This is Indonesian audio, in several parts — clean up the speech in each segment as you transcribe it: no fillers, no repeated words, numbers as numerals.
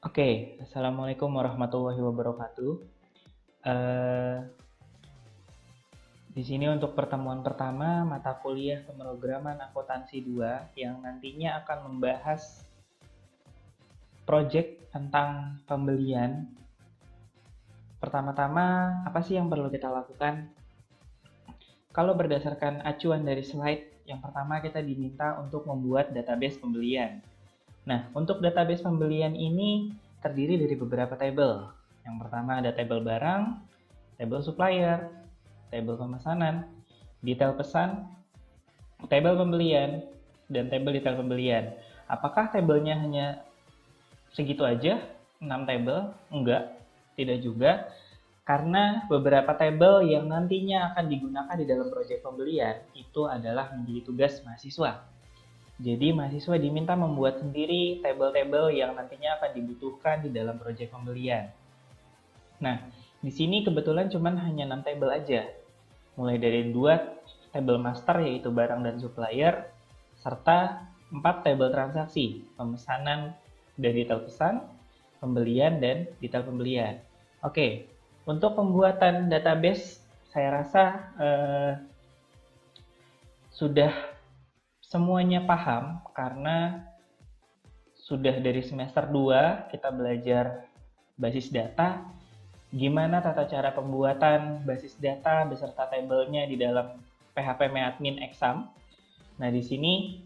Oke, Assalamualaikum warahmatullahi wabarakatuh. Eh, di sini untuk pertemuan pertama mata kuliah pemrograman akuntansi 2 yang nantinya akan membahas proyek tentang pembelian. Pertama-tama, apa sih yang perlu kita lakukan? Kalau berdasarkan acuan dari slide, yang pertama kita diminta untuk membuat database pembelian. Nah, untuk database pembelian ini terdiri dari beberapa tabel. Yang pertama ada tabel barang, tabel supplier, tabel pemesanan, detail pesan, tabel pembelian, dan tabel detail pembelian. Apakah tabelnya hanya segitu aja? 6 tabel? Enggak, tidak juga. Karena beberapa tabel yang nantinya akan digunakan di dalam proyek pembelian itu adalah menjadi tugas mahasiswa. Jadi mahasiswa diminta membuat sendiri tabel-tabel yang nantinya akan dibutuhkan di dalam proyek pembelian. Nah, di sini kebetulan cuma hanya 6 tabel aja. Mulai dari 2 tabel master yaitu barang dan supplier, serta 4 tabel transaksi, pemesanan dan detail pesan, pembelian dan detail pembelian. Oke, untuk pembuatan database saya rasa sudah semuanya paham karena sudah dari semester 2 kita belajar basis data, gimana tata cara pembuatan basis data beserta tabelnya di dalam PHP Admin Exam. Nah, di sini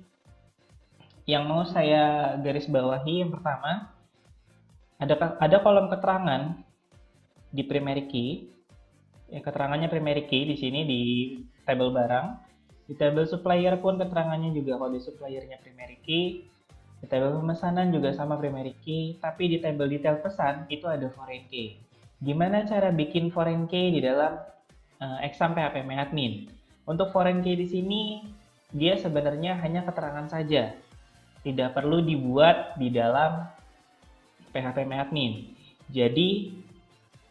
yang mau saya garis bawahi yang pertama, ada kolom keterangan di primary key. Ya, keterangannya primary key di sini di tabel barang. Di tabel supplier pun keterangannya juga kode suppliernya primary key. Di tabel pemesanan juga sama primary key, tapi di tabel detail pesan itu ada foreign key. Gimana cara bikin foreign key di dalam exam PHP Admin? Untuk foreign key di sini dia sebenarnya hanya keterangan saja, tidak perlu dibuat di dalam PHP Admin. Jadi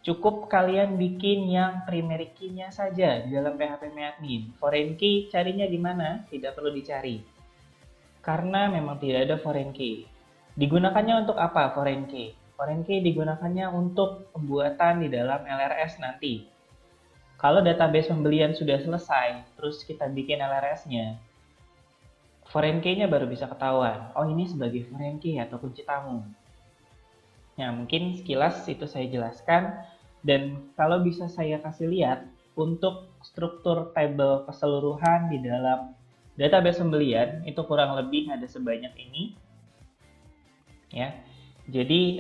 cukup kalian bikin yang primary key-nya saja di dalam PHP Admin. Foreign key carinya di mana? Tidak perlu dicari. Karena memang tidak ada foreign key. Digunakannya untuk apa foreign key? Foreign key digunakannya untuk pembuatan di dalam LRS nanti. Kalau database pembelian sudah selesai, terus kita bikin LRS-nya, foreign key-nya baru bisa ketahuan. Oh, ini sebagai foreign key atau kunci tamu. Nah, mungkin sekilas itu saya jelaskan. Dan kalau bisa saya kasih lihat, untuk struktur tabel keseluruhan di dalam database pembelian, itu kurang lebih ada sebanyak ini. Ya, jadi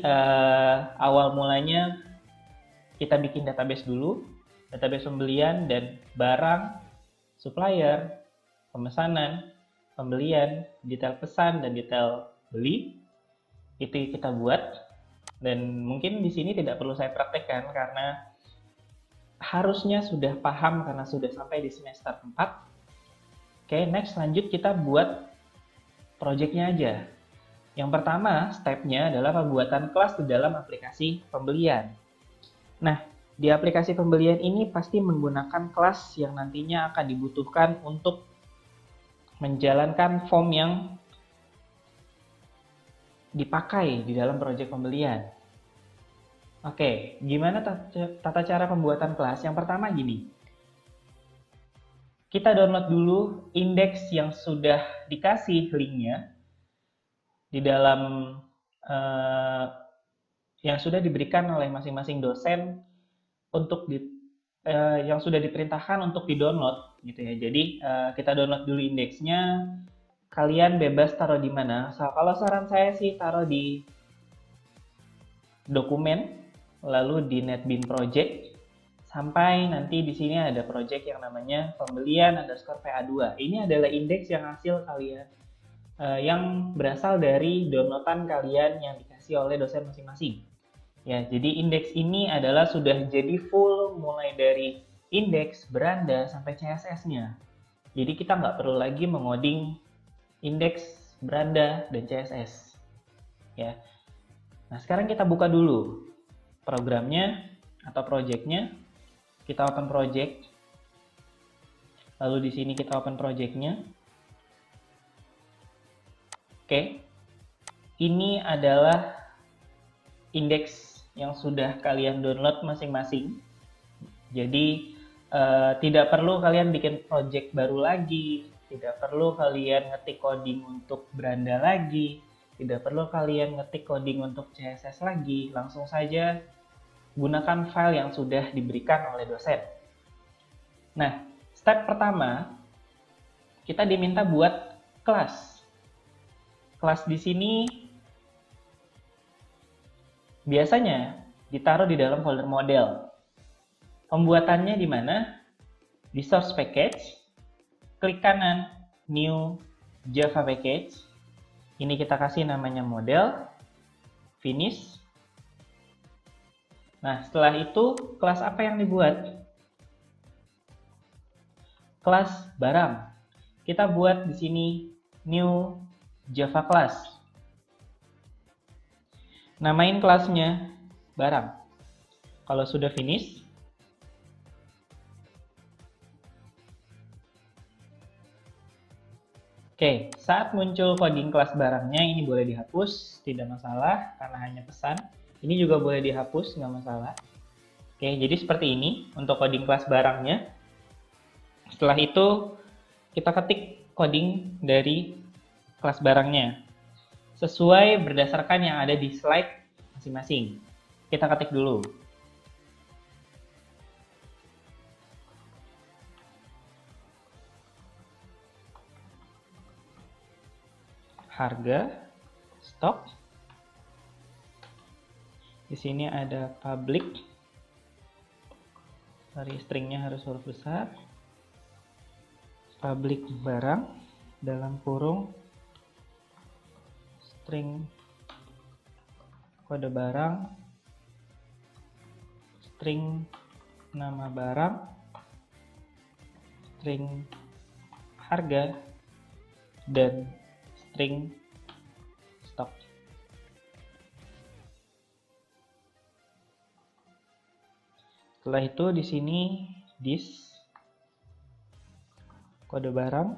awal mulanya kita bikin database dulu, database pembelian dan barang, supplier, pemesanan, pembelian, detail pesan dan detail beli itu kita buat. Dan mungkin di sini tidak perlu saya praktekkan karena harusnya sudah paham karena sudah sampai di semester 4. Oke, next lanjut kita buat projectnya aja. Yang pertama, stepnya adalah pembuatan kelas di dalam aplikasi pembelian. Nah, di aplikasi pembelian ini pasti menggunakan kelas yang nantinya akan dibutuhkan untuk menjalankan form yang dipakai di dalam proyek pembelian. Oke, gimana tata cara pembuatan kelas? Yang pertama gini, kita download dulu indeks yang sudah dikasih linknya di dalam eh, yang sudah diberikan oleh masing-masing dosen untuk yang sudah diperintahkan untuk di-download gitu ya. Jadi kita download dulu indeksnya. Kalian bebas taruh di mana. Kalau saran saya sih taruh di dokumen, lalu di NetBeans Project, sampai nanti di sini ada project yang namanya pembelian underscore PA2. Ini adalah indeks yang hasil kalian yang berasal dari downloadan kalian yang dikasih oleh dosen masing-masing. Ya, jadi indeks ini adalah sudah jadi full mulai dari indeks, beranda, sampai CSS-nya. Jadi kita nggak perlu lagi mengoding indeks, beranda, dan CSS. Ya. Nah, sekarang kita buka dulu programnya atau projectnya. Kita open project. Lalu di sini kita open projectnya. Oke. Ini adalah indeks yang sudah kalian download masing-masing. Jadi tidak perlu kalian bikin project baru lagi, tidak perlu kalian ngetik coding untuk beranda lagi, tidak perlu kalian ngetik coding untuk CSS lagi, langsung saja gunakan file yang sudah diberikan oleh dosen. Nah, step pertama, kita diminta buat kelas. Kelas di sini biasanya ditaruh di dalam folder model. Pembuatannya di mana? Di source package, klik kanan new Java package. Ini kita kasih namanya model, finish. Nah, setelah itu kelas apa yang dibuat? Kelas barang. Kita buat di sini new Java class. Namain kelasnya barang. Kalau sudah finish, oke, saat muncul coding kelas barangnya ini boleh dihapus, tidak masalah karena hanya pesan. Ini juga boleh dihapus, nggak masalah. Oke, jadi seperti ini untuk coding kelas barangnya. Setelah itu kita ketik coding dari kelas barangnya sesuai berdasarkan yang ada di slide masing-masing. Kita ketik dulu. Harga, stok. Di sini ada public. Sorry, stringnya harus huruf besar. Public barang dalam kurung string kode barang, string nama barang, string harga, dan string stok. Setelah itu di sini this kode barang,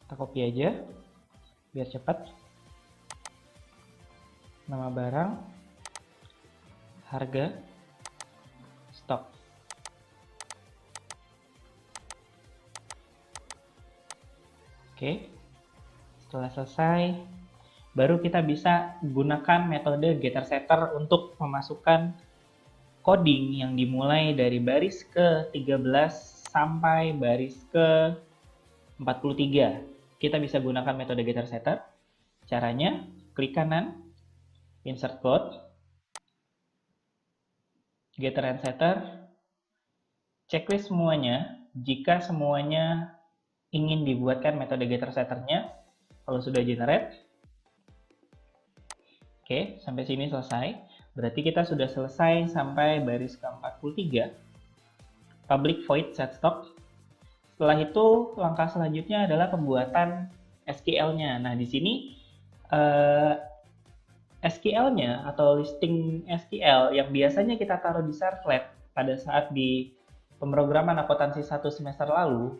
kita copy aja biar cepat. Nama barang, harga, stok. Oke, setelah selesai, baru kita bisa gunakan metode getter-setter untuk memasukkan coding yang dimulai dari baris ke-13 sampai baris ke-43. Kita bisa gunakan metode getter-setter. Caranya, klik kanan, insert code, getter and setter, checklist semuanya. Jika semuanya ingin dibuatkan metode getter-setternya, kalau sudah generate, oke, sampai sini selesai. Berarti kita sudah selesai sampai baris ke-43. Public void set stock. Setelah itu, langkah selanjutnya adalah pembuatan SQL-nya. Nah, di sini SQL-nya atau listing SQL yang biasanya kita taruh di servlet pada saat di pemrograman akuntansi 1 semester lalu,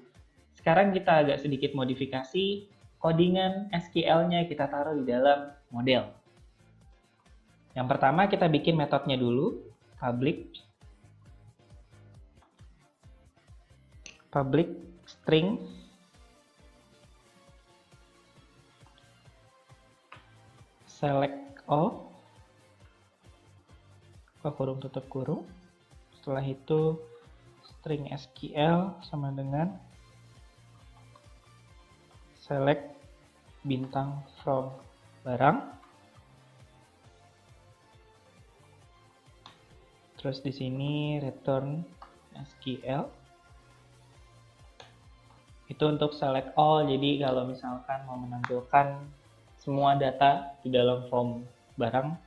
sekarang kita agak sedikit modifikasi, codingan SQL-nya kita taruh di dalam model. Yang pertama kita bikin metodenya dulu, public string select all, buka kurung tutup kurung. Setelah itu string SQL sama dengan select bintang from barang. Terus di sini return SQL. Itu untuk select all. Jadi kalau misalkan mau menampilkan semua data di dalam form barang.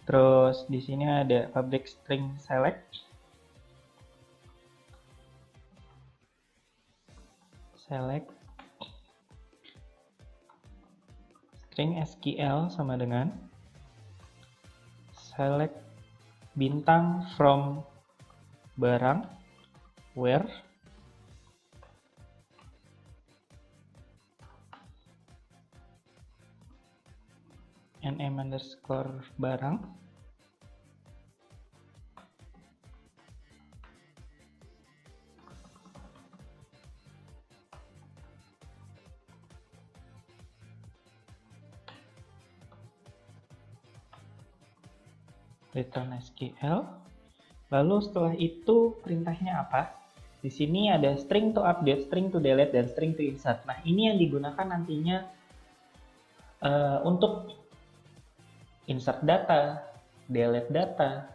Terus di sini ada public string select. Select string SQL sama dengan select bintang from barang where nm_barang. Return SQL. Lalu setelah itu perintahnya apa? Di sini ada string to update, string to delete, dan string to insert. Nah, ini yang digunakan nantinya untuk insert data, delete data,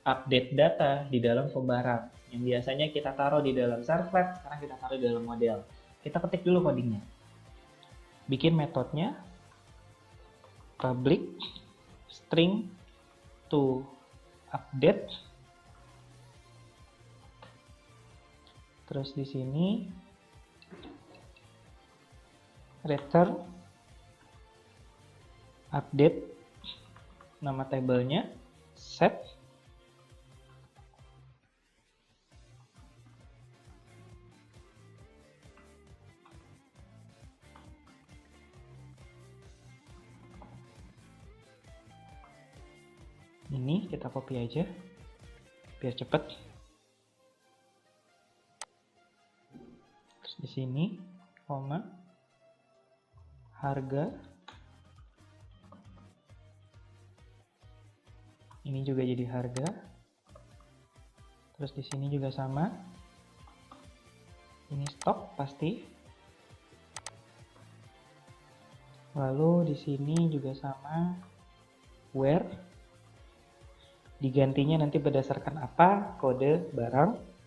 update data di dalam pembarang. Yang biasanya kita taruh di dalam servlet, sekarang kita taruh di dalam model. Kita ketik dulu codingnya. Bikin metodenya public string to update. Terus di sini return update, nama tabelnya set ini kita copy aja biar cepet. Terus di sini koma harga, ini juga jadi harga. Terus di sini juga sama, ini stok pasti. Lalu di sini juga sama, where, digantinya nanti berdasarkan apa, kode barang.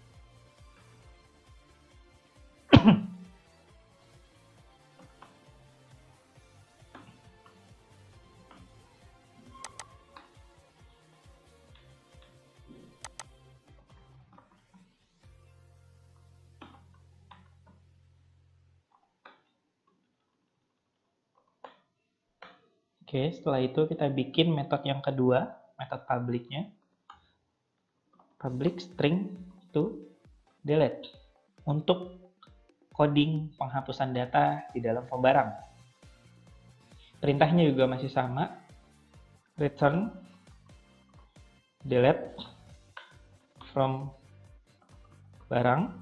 Oke, setelah itu kita bikin metode yang kedua, metode public-nya. Public string to delete. Untuk coding penghapusan data di dalam pembarang. Perintahnya juga masih sama. Return delete from barang.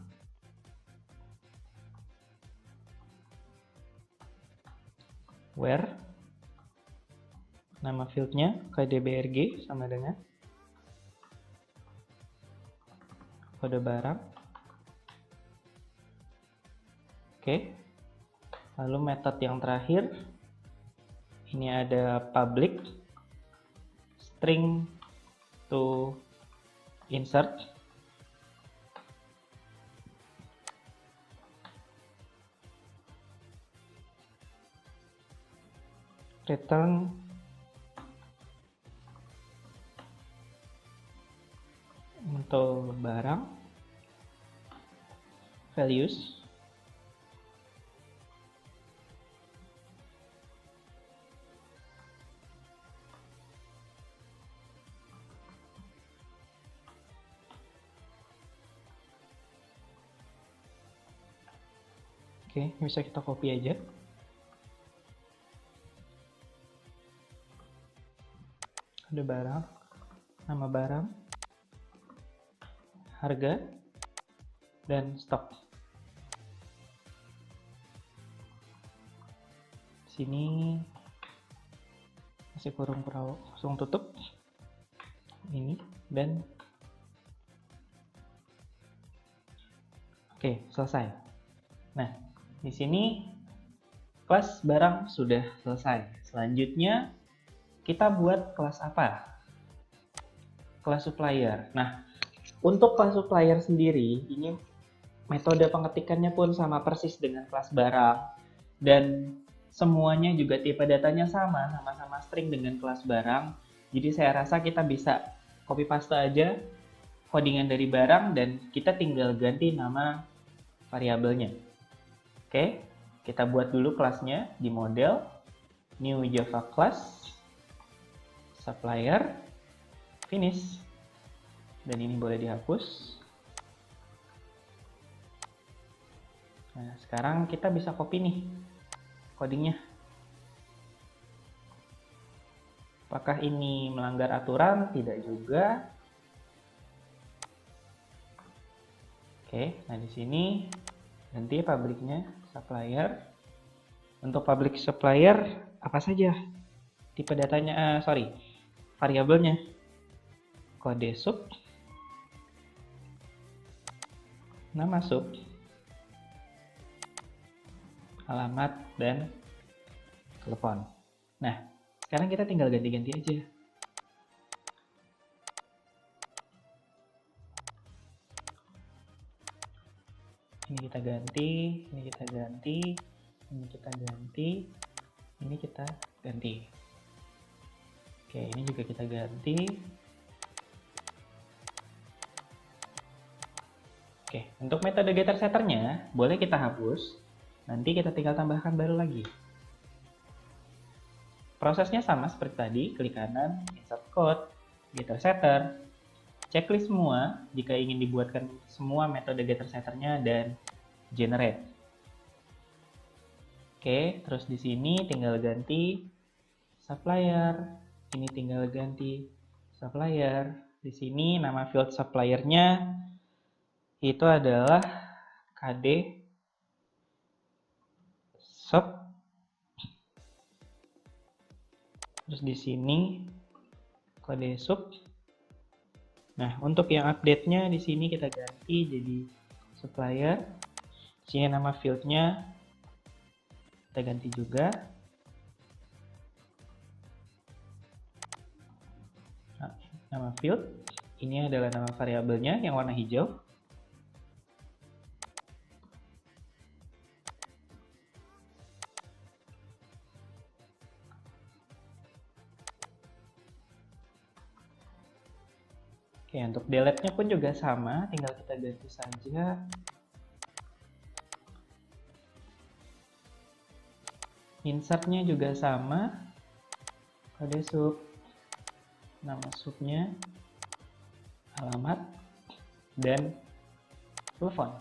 Where nama fieldnya kdbrg sama dengan kode barang. Oke. Lalu metode yang terakhir, ini ada public string to insert. Return untuk barang values. Oke, bisa kita copy aja. Ada barang, nama barang, harga, dan stok. Sini masih kurung langsung tutup ini dan oke, selesai. Nah, di sini kelas barang sudah selesai. Selanjutnya kita buat kelas apa? Kelas supplier. Nah, untuk kelas supplier sendiri, ini metode pengetikannya pun sama persis dengan kelas barang. Dan semuanya juga tipe datanya sama-sama string dengan kelas barang. Jadi saya rasa kita bisa copy paste aja codingan dari barang dan kita tinggal ganti nama variabelnya. Oke, kita buat dulu kelasnya di model, new Java class, supplier, finish. Dan ini boleh dihapus. Nah, sekarang kita bisa copy nih codingnya. Apakah ini melanggar aturan? Tidak juga. Oke, nah di sini ganti pabriknya, supplier. Untuk public supplier apa saja? Tipe datanya, variabelnya. Kode sub, nama sub, alamat, dan telepon. Nah, sekarang kita tinggal ganti-ganti aja. Ini kita ganti, ini kita ganti, ini kita ganti, ini kita ganti. Oke, ini juga kita ganti. Oke, untuk metode getter setternya boleh kita hapus. Nanti kita tinggal tambahkan baru lagi. Prosesnya sama seperti tadi, klik kanan, insert code, getter setter, checklist semua jika ingin dibuatkan semua metode getter setternya dan generate. Oke, terus di sini tinggal ganti supplier, ini tinggal ganti supplier. Di sini nama field suppliernya itu adalah KD shop. Terus di sini kode sub. Nah, untuk yang update-nya di sini kita ganti jadi supplier. Di sini nama field-nya kita ganti juga. Nah, nama field ini adalah nama variabelnya yang warna hijau. Oke, untuk delete-nya pun juga sama, tinggal kita ganti saja. Insert-nya juga sama, kode sub, nama subnya, alamat, dan telepon.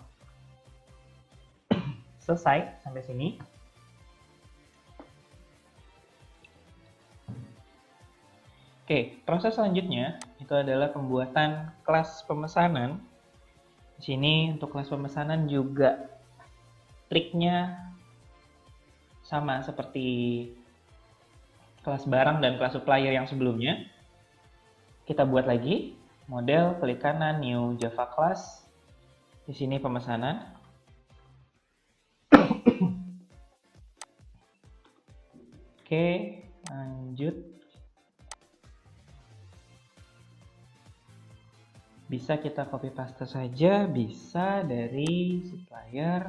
Selesai sampai sini. Oke, proses selanjutnya itu adalah pembuatan kelas pemesanan. Di sini untuk kelas pemesanan juga triknya sama seperti kelas barang dan kelas supplier yang sebelumnya. Kita buat lagi model, klik kanan, new Java class. Di sini pemesanan. Oke, lanjut. Bisa kita copy paste saja, bisa dari supplier.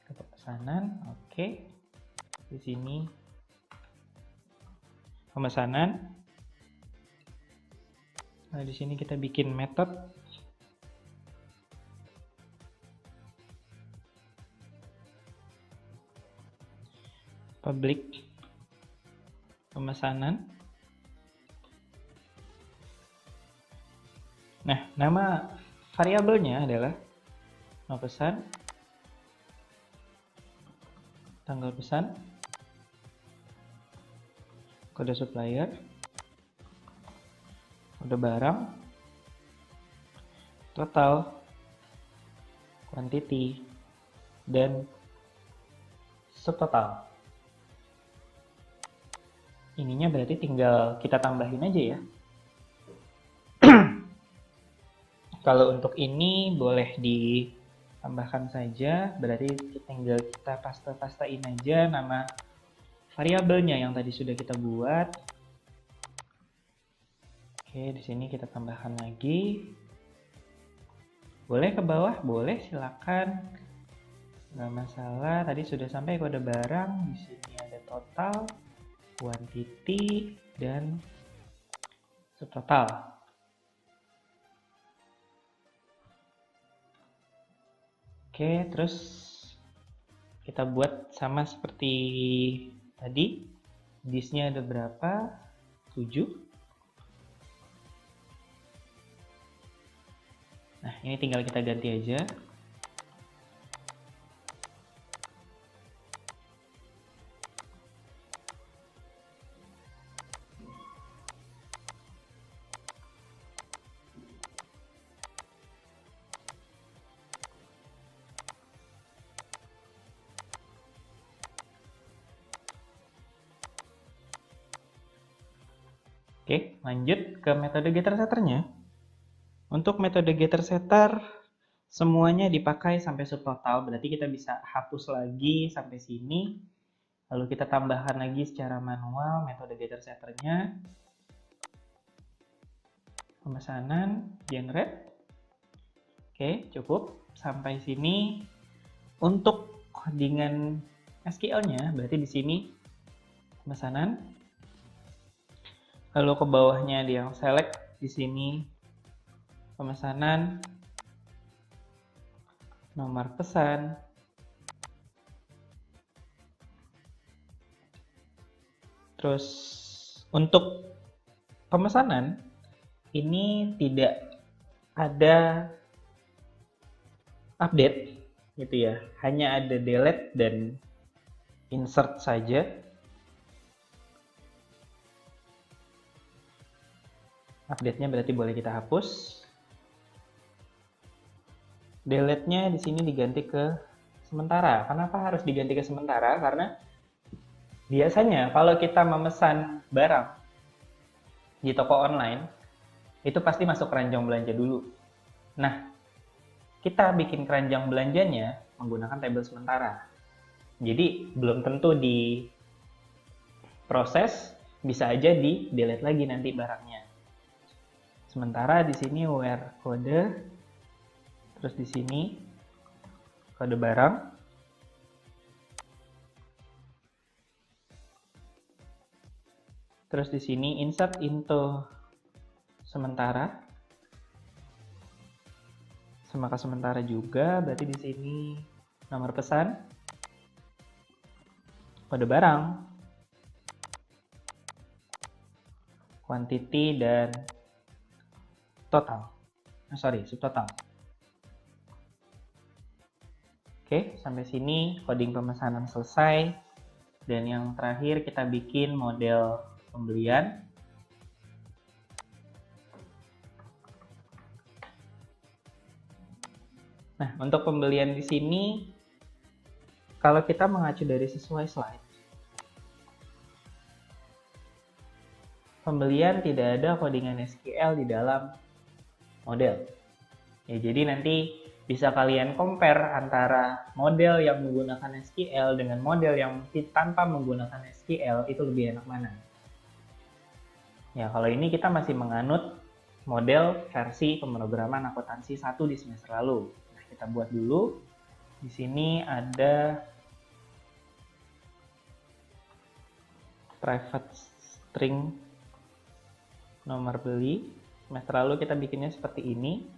Ke pemesanan, oke. Di sini pemesanan. Nah, di sini kita bikin method public pemesanan. Nah, nama variabelnya adalah nama pesan, tanggal pesan, kode supplier, kode barang, total, quantity, dan subtotal. Ininya berarti tinggal kita tambahin aja ya. Kalau untuk ini boleh ditambahkan saja, berarti tinggal kita paste-pastein aja nama variabelnya yang tadi sudah kita buat. Oke, di sini kita tambahkan lagi. Boleh ke bawah, boleh, silakan. Nggak masalah. Tadi sudah sampai kode barang. Di sini ada total, quantity, dan subtotal. Oke, terus kita buat sama seperti tadi. Disk-nya ada berapa? 7. Nah, ini tinggal kita ganti aja. Oke, lanjut ke metode getter setternya. Untuk metode getter setter, semuanya dipakai sampai subtotal, berarti kita bisa hapus lagi sampai sini. Lalu kita tambahkan lagi secara manual metode getter setternya. Pemesanan, generate. Oke, cukup. Sampai sini. Untuk codingan SQL-nya, berarti di sini pemesanan. Lalu ke bawahnya dia yang select, di sini pemesanan, nomor pesan, terus untuk pemesanan ini tidak ada update gitu ya, hanya ada delete dan insert saja. Update-nya berarti boleh kita hapus. Delete-nya di sini diganti ke sementara. Kenapa harus diganti ke sementara? Karena biasanya kalau kita memesan barang di toko online, itu pasti masuk keranjang belanja dulu. Nah, kita bikin keranjang belanjanya menggunakan tabel sementara. Jadi, belum tentu di proses, bisa aja di delete lagi nanti barangnya. Sementara di sini where kode, terus di sini kode barang, terus di sini insert into sementara, semaka sementara juga, berarti di sini nomor pesan, kode barang, quantity dan total. Subtotal. Oke, sampai sini coding pemesanan selesai. Dan yang terakhir kita bikin model pembelian. Nah, untuk pembelian di sini, kalau kita mengacu dari sesuai slide, pembelian tidak ada codingan SQL di dalam model. Ya, jadi nanti bisa kalian compare antara model yang menggunakan SQL dengan model yang tanpa menggunakan SQL, itu lebih enak mana. Ya, kalau ini kita masih menganut model versi pemrograman akuntansi 1 di semester lalu. Nah, kita buat dulu. Di sini ada private string nomor beli. Semester lalu kita bikinnya seperti ini.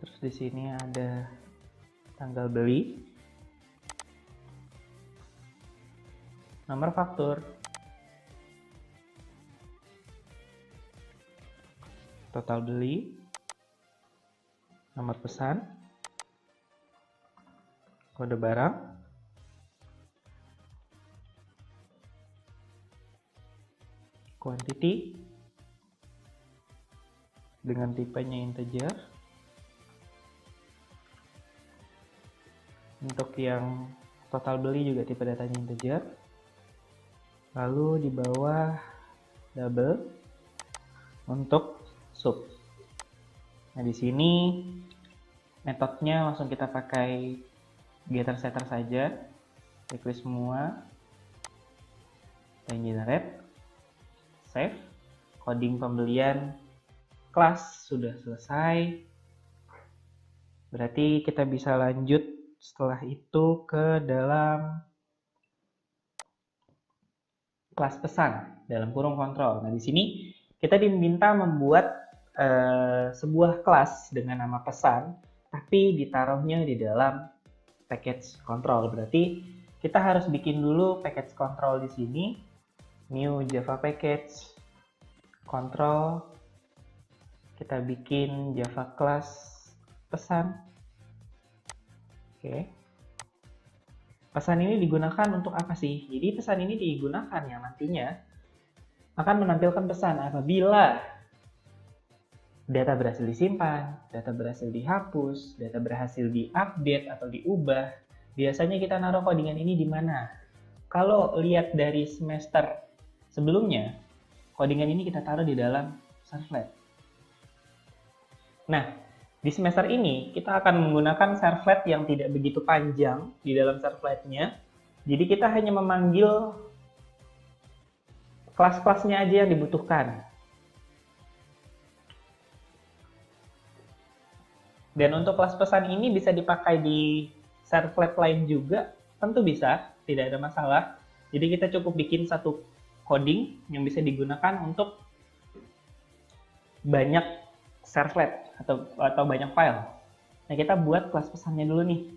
Terus di sini ada tanggal beli, nomor faktur, total beli, nomor pesan, kode barang, quantity dengan tipenya integer. Untuk yang total beli juga tipe datanya integer. Lalu di bawah double untuk sub. Nah, di sini metodenya langsung kita pakai getter setter saja. Checklist semua. Dan generate. Save. Coding pembelian kelas sudah selesai. Berarti kita bisa lanjut setelah itu ke dalam kelas pesan dalam kurung kontrol. Nah, di sini kita diminta membuat sebuah kelas dengan nama pesan, tapi ditaruhnya di dalam package control. Berarti kita harus bikin dulu package control di sini. New Java package control. Kita bikin Java class pesan. Oke. Pesan ini digunakan untuk apa sih? Jadi pesan ini digunakan yang nantinya akan menampilkan pesan apabila data berhasil disimpan, data berhasil dihapus, data berhasil diupdate atau diubah, Biasanya kita naruh codingan ini di mana? Kalau lihat dari semester sebelumnya, codingan ini kita taruh di dalam servlet. Nah, di semester ini kita akan menggunakan servlet yang tidak begitu panjang di dalam servletnya. Jadi kita hanya memanggil kelas-kelasnya aja yang dibutuhkan. Dan untuk kelas pesan ini bisa dipakai di servlet lain juga, tentu bisa, tidak ada masalah. Jadi kita cukup bikin satu coding yang bisa digunakan untuk banyak servlet atau banyak file. Nah, kita buat kelas pesannya dulu nih.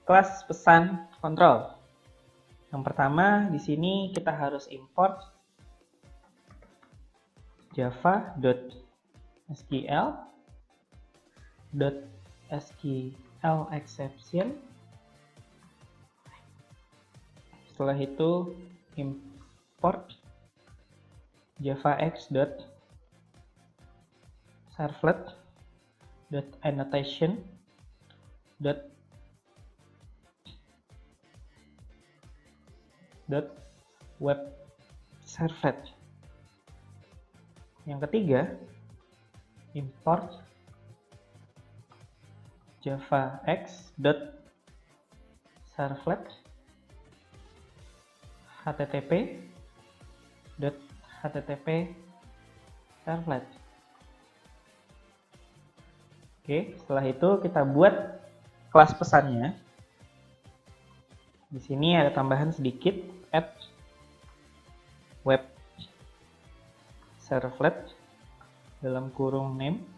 Kelas pesan kontrol. Yang pertama di sini kita harus import java.sql exception. Setelah itu import java.x.annotation.webServlet. Yang ketiga, import java.x.servlet http.http-servlet. Oke, setelah itu kita buat kelas pesannya. Di sini ada tambahan sedikit, add web servlet dalam kurung name.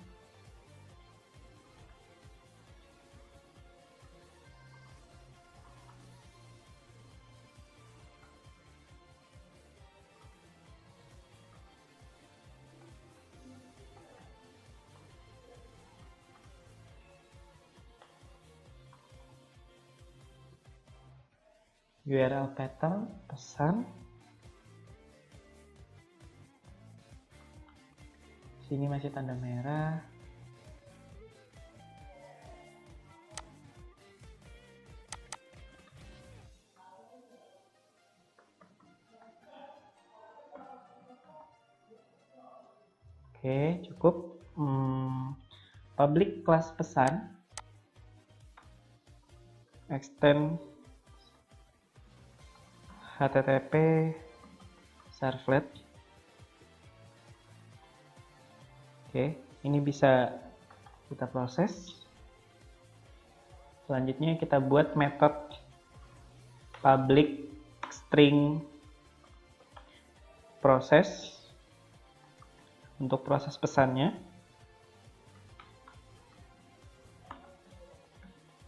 URL pattern pesan. Sini masih tanda merah. Oke, cukup. Public class pesan extend http servlet. Oke, ini bisa kita proses. Selanjutnya kita buat metode public string proses untuk proses pesannya.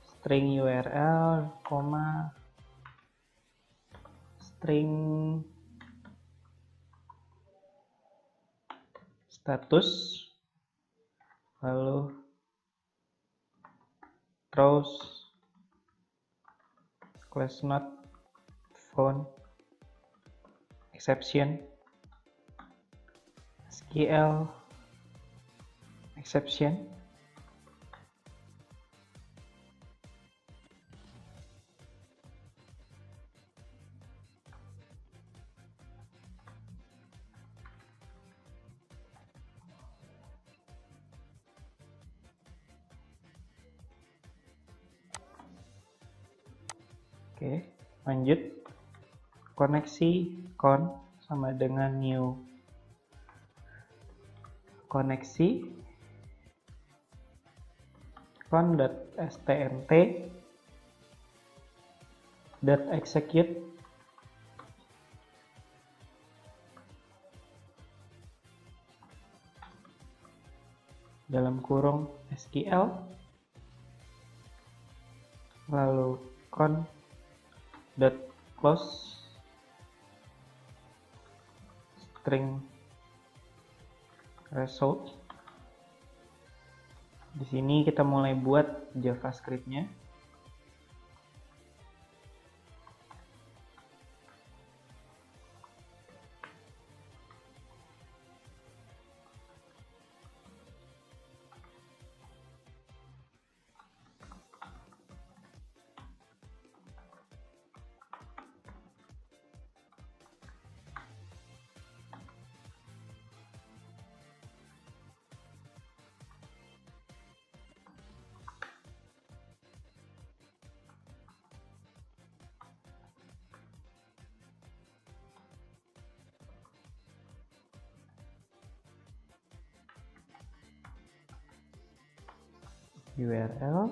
String URL, string status, lalu throws class not found exception SQL exception. Oke, lanjut. Koneksi con sama dengan new koneksi con.stmt.execute dalam kurung SQL, lalu con.close string result. Di sini kita mulai buat JavaScript-nya. URL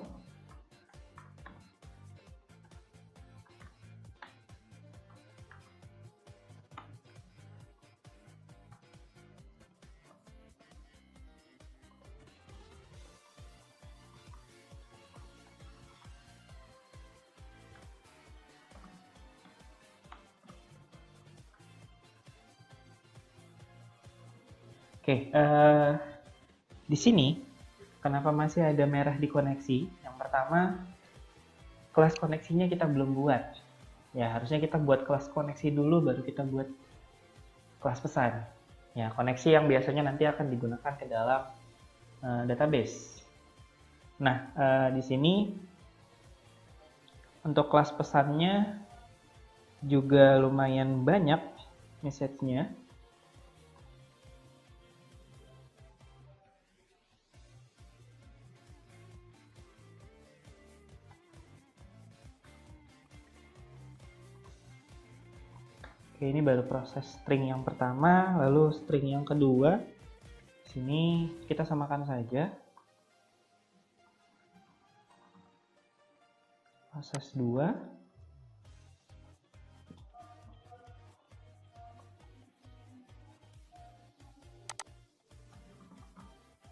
Oke, di sini kenapa masih ada merah di koneksi? Yang pertama, kelas koneksinya kita belum buat. Ya, harusnya kita buat kelas koneksi dulu, baru kita buat kelas pesan. Ya, koneksi yang biasanya nanti akan digunakan ke dalam database. Nah, di sini untuk kelas pesannya juga lumayan banyak message-nya. Oke, ini baru proses string yang pertama, lalu string yang kedua. Sini kita samakan saja. Proses 2.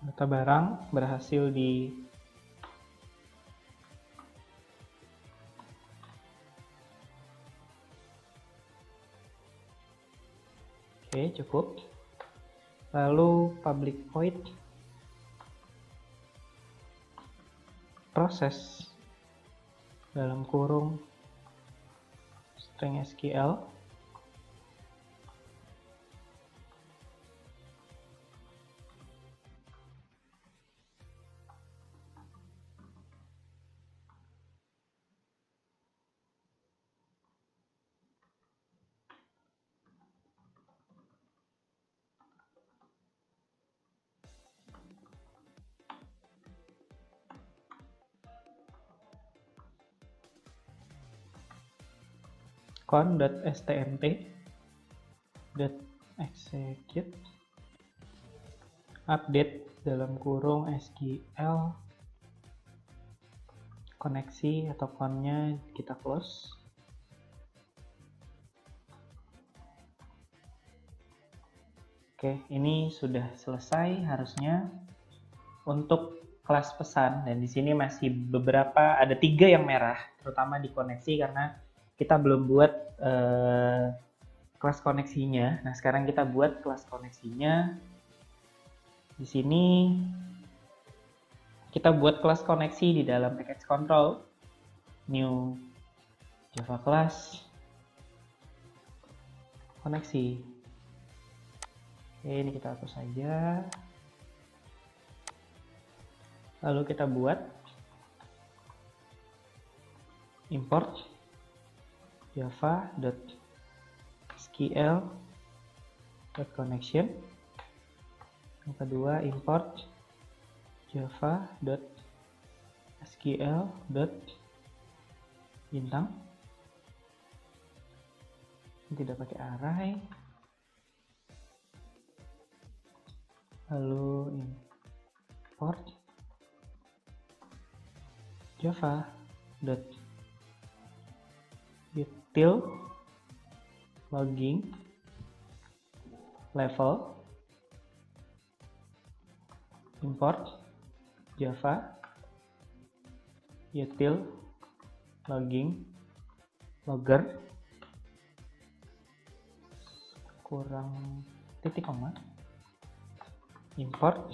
Data barang berhasil di Oke, cukup. Lalu public void proses dalam kurung string SQL con.stmt.execute update dalam kurung SQL koneksi atau connya kita close. Oke, ini sudah selesai harusnya untuk kelas pesan, dan di sini masih beberapa, ada 3 yang merah, terutama di koneksi karena kita belum buat kelas koneksinya. Nah, sekarang kita buat kelas koneksinya. Di sini kita buat kelas koneksi di dalam package control, new Java class koneksi. Oke, ini kita hapus saja. Lalu kita buat import java.sql.connection. Yang kedua, import java.sql.bintang. Tidak pakai array. Lalu import java.util logging level. Import java util logging logger kurang titik koma. Import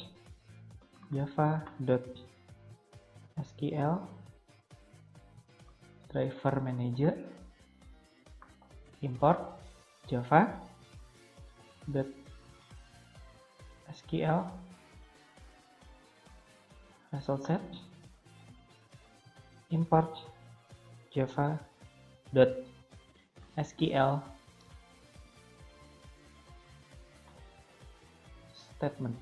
java.sql driver manager. Import java.sql result set. Import java.sql statement.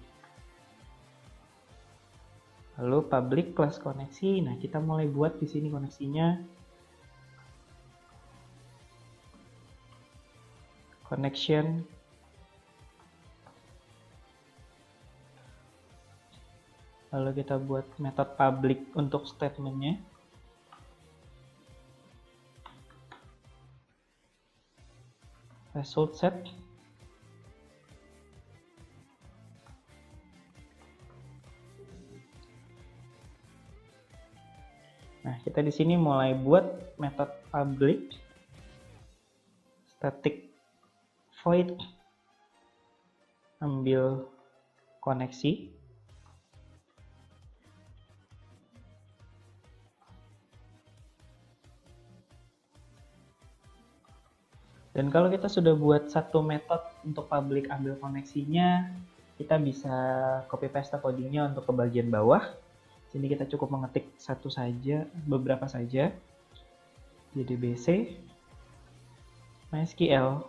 Lalu public class koneksi. Nah, kita mulai buat di sini koneksinya. Connection Lalu kita buat metode public untuk statementnya. Result set. Nah, kita di sini mulai buat metode public static void ambil koneksi. Dan kalau kita sudah buat satu metode untuk public ambil koneksinya, kita bisa copy paste codingnya untuk ke bagian bawah. Sini kita cukup mengetik beberapa saja. JDBC, MySQL,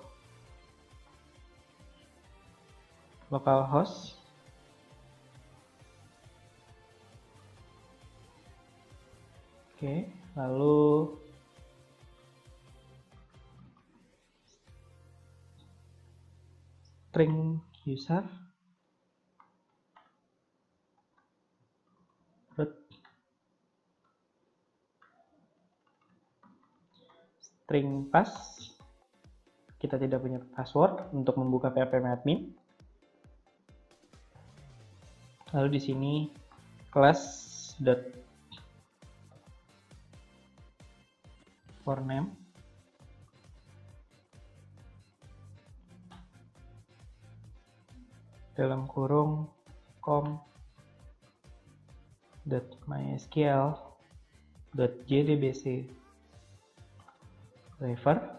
localhost, oke, lalu string user, root, string pass, kita tidak punya password untuk membuka phpMyAdmin. Lalu di sini class.forName, dalam kurung com.mysql.jdbc driver.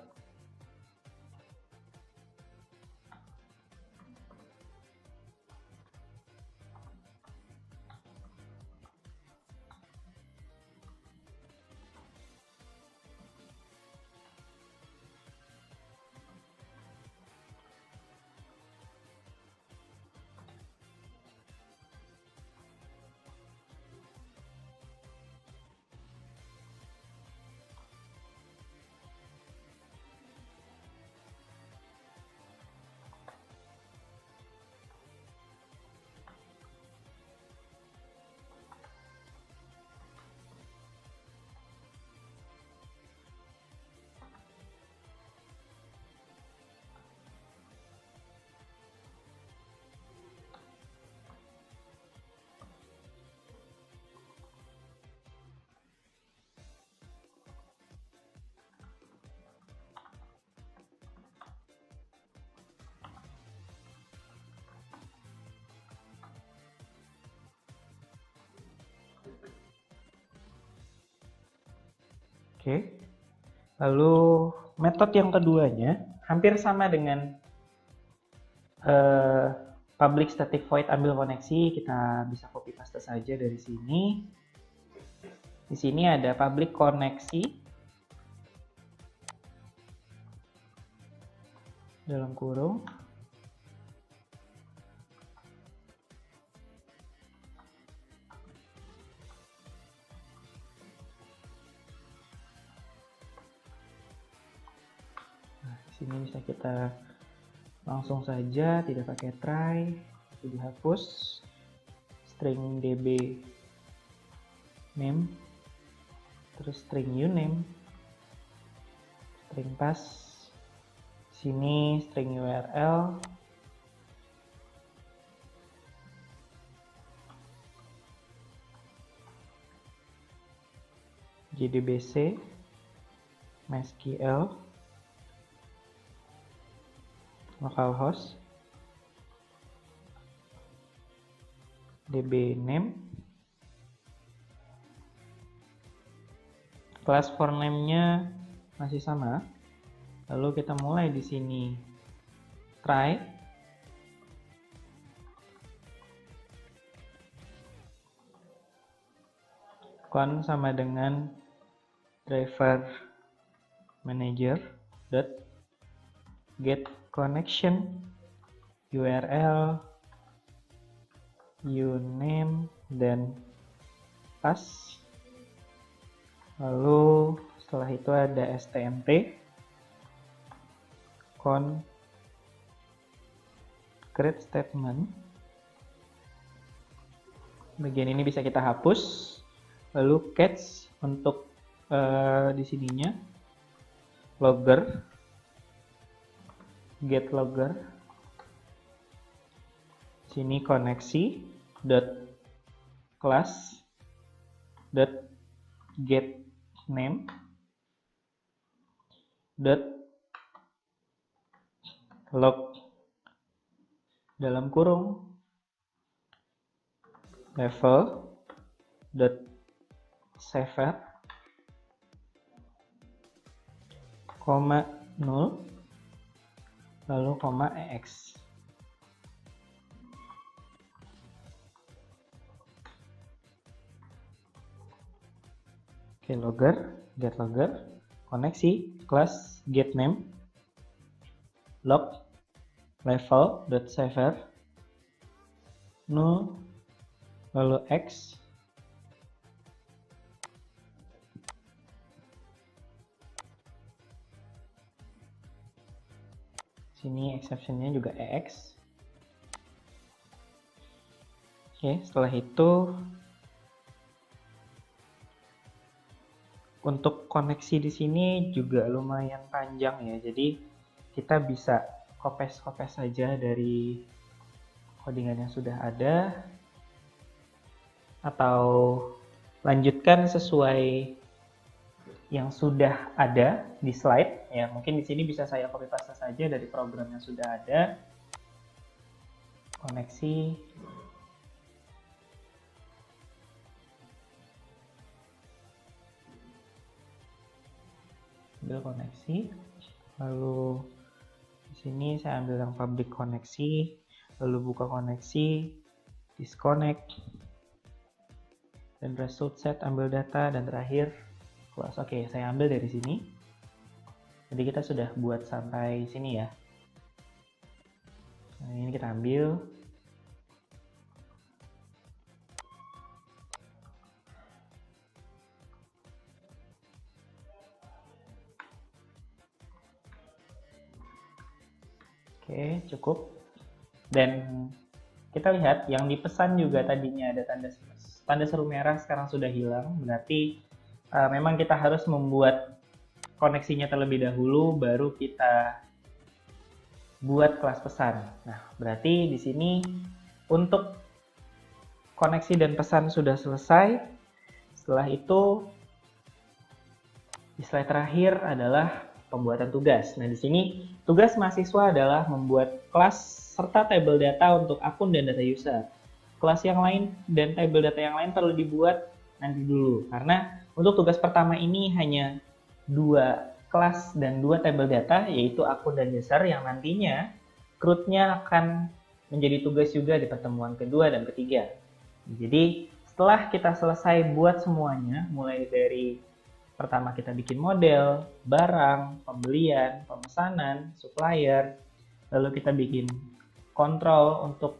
Oke, lalu metode yang keduanya hampir sama dengan public static void ambil koneksi. Kita bisa copy paste saja dari sini. Di sini ada public koneksi dalam kurung sini bisa kita langsung saja, tidak pakai try, itu dihapus. String db name, terus string uname, string pass, sini string url, jdbc, mysql, localhost, db name, class for name-nya masih sama. Lalu kita mulai di sini try, con sama dengan driver manager dot get connection url uname dan pass. Lalu setelah itu ada stmt con create statement Bagian ini bisa kita hapus. Lalu catch untuk di sininya logger, get logger. Sini koneksi dot class dot get name dot log dalam kurung level dot saver koma 0 lalu koma ex. Oke, logger, get logger, koneksi class get name log level dot saver 0 lalu x. Sini exceptionnya juga ex. Oke, setelah itu untuk koneksi di sini juga lumayan panjang ya. Jadi kita bisa kopes-kopes saja dari codingan yang sudah ada atau lanjutkan sesuai yang sudah ada di slide ya. Mungkin di sini bisa saya copy paste saja dari program yang sudah ada. Koneksi ambil koneksi, lalu di sini saya ambil yang public koneksi, lalu buka koneksi, disconnect, dan result set ambil data, dan terakhir close. Oke, saya ambil dari sini. Jadi kita sudah buat sampai sini ya. Nah, ini kita ambil. Oke, cukup. Dan kita lihat yang dipesan juga tadinya ada tanda seru merah, sekarang sudah hilang. Berarti memang kita harus membuat koneksinya terlebih dahulu, baru kita buat kelas pesan. Nah, berarti di sini untuk koneksi dan pesan sudah selesai. Setelah itu, di slide terakhir adalah pembuatan tugas. Nah, di sini tugas mahasiswa adalah membuat kelas serta table data untuk akun dan data user. Kelas yang lain dan table data yang lain perlu dibuat nanti dulu, karena untuk tugas pertama ini hanya 2 kelas dan 2 table data, yaitu akun dan user, yang nantinya CRUD-nya akan menjadi tugas juga di pertemuan kedua dan ketiga. Jadi setelah kita selesai buat semuanya, mulai dari pertama kita bikin model, barang, pembelian, pemesanan, supplier, lalu kita bikin kontrol untuk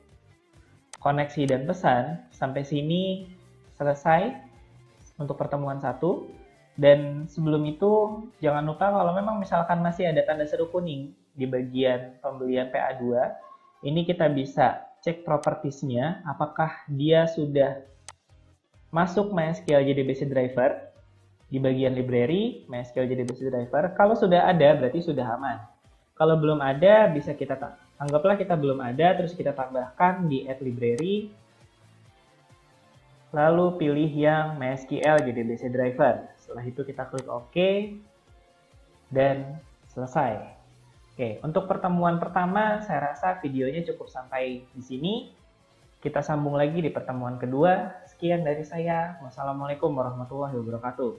koneksi dan pesan, sampai sini selesai untuk pertemuan 1. Dan sebelum itu, jangan lupa kalau memang misalkan masih ada tanda seru kuning di bagian pembelian PA2, ini kita bisa cek propertiesnya, apakah dia sudah masuk MySQL JDBC driver di bagian library, MySQL JDBC driver. Kalau sudah ada, berarti sudah aman. Kalau belum ada, bisa kita anggaplah kita belum ada, terus kita tambahkan di add library, lalu pilih yang MySQL JDBC driver. Setelah itu kita klik OK, dan selesai. Oke, untuk pertemuan pertama, saya rasa videonya cukup sampai di sini. Kita sambung lagi di pertemuan kedua. Sekian dari saya. Wassalamualaikum warahmatullahi wabarakatuh.